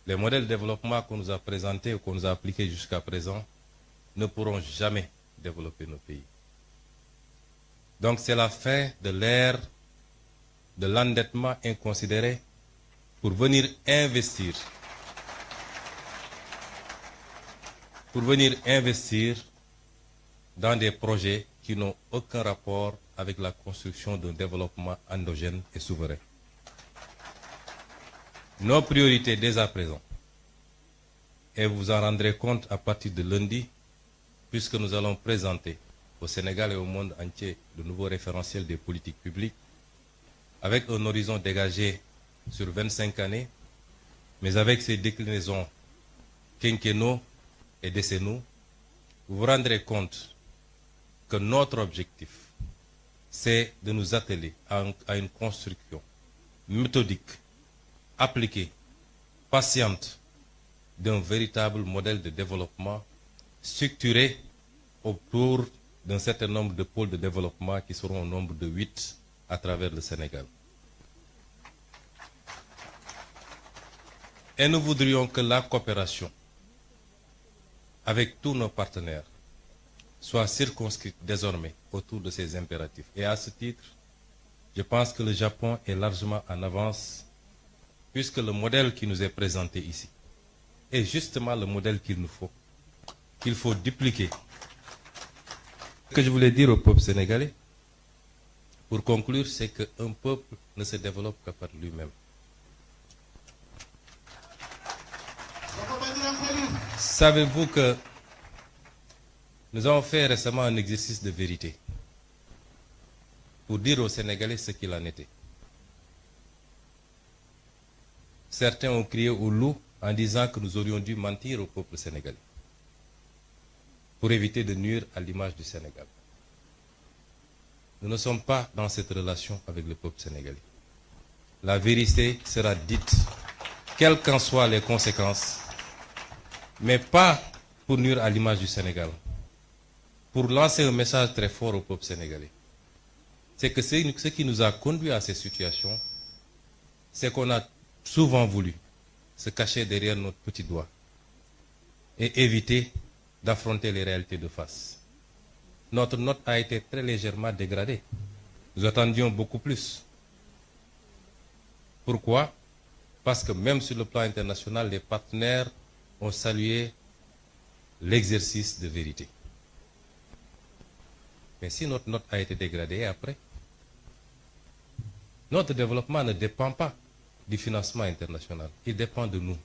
Les modèles de développement qu'on nous a présentés ou qu'on nous a appliqués jusqu'à présent ne pourront jamais développer nos pays. Donc c'est la fin de l'ère de l'endettement inconsidéré pour venir investir dans des projets qui n'ont aucun rapport avec la construction d'un développement endogène et souverain. Nos priorités dès à présent, et vous en rendrez compte à partir de lundi, puisque nous allons présenter au Sénégal et au monde entier de nouveaux référentiels des politiques publiques, avec un horizon dégagé sur 25 années, mais avec ses déclinaisons quinquennaux et décennaux, vous vous rendrez compte que notre objectif, c'est de nous atteler à une construction méthodique, appliquée, patiente, d'un véritable modèle de développement structuré autour d'un certain nombre de pôles de développement qui seront au nombre de 8 à travers le Sénégal. Et nous voudrions que la coopération avec tous nos partenaires soit circonscrite désormais autour de ces impératifs. Et à ce titre, je pense que le Japon est largement en avance, puisque le modèle qui nous est présenté ici est justement le modèle qu'il faut dupliquer. Ce que je voulais dire au peuple sénégalais, pour conclure, c'est qu'un peuple ne se développe que par lui-même. Savez-vous que nous avons fait récemment un exercice de vérité pour dire aux Sénégalais ce qu'il en était. Certains ont crié au loup en disant que nous aurions dû mentir au peuple sénégalais pour éviter de nuire à l'image du Sénégal. Nous ne sommes pas dans cette relation avec le peuple sénégalais. La vérité sera dite, quelles qu'en soient les conséquences, mais pas pour nuire à l'image du Sénégal, pour lancer un message très fort au peuple sénégalais. C'est que ce qui nous a conduit à ces situations, c'est qu'on a souvent voulu se cacher derrière notre petit doigt et éviter d'affronter les réalités de face. Notre note a été très légèrement dégradée. Nous attendions beaucoup plus. Pourquoi? Parce que même sur le plan international, les partenaires ont salué l'exercice de vérité. Mais si notre note a été dégradée après, notre développement ne dépend pas du financement international. Il dépend de nous.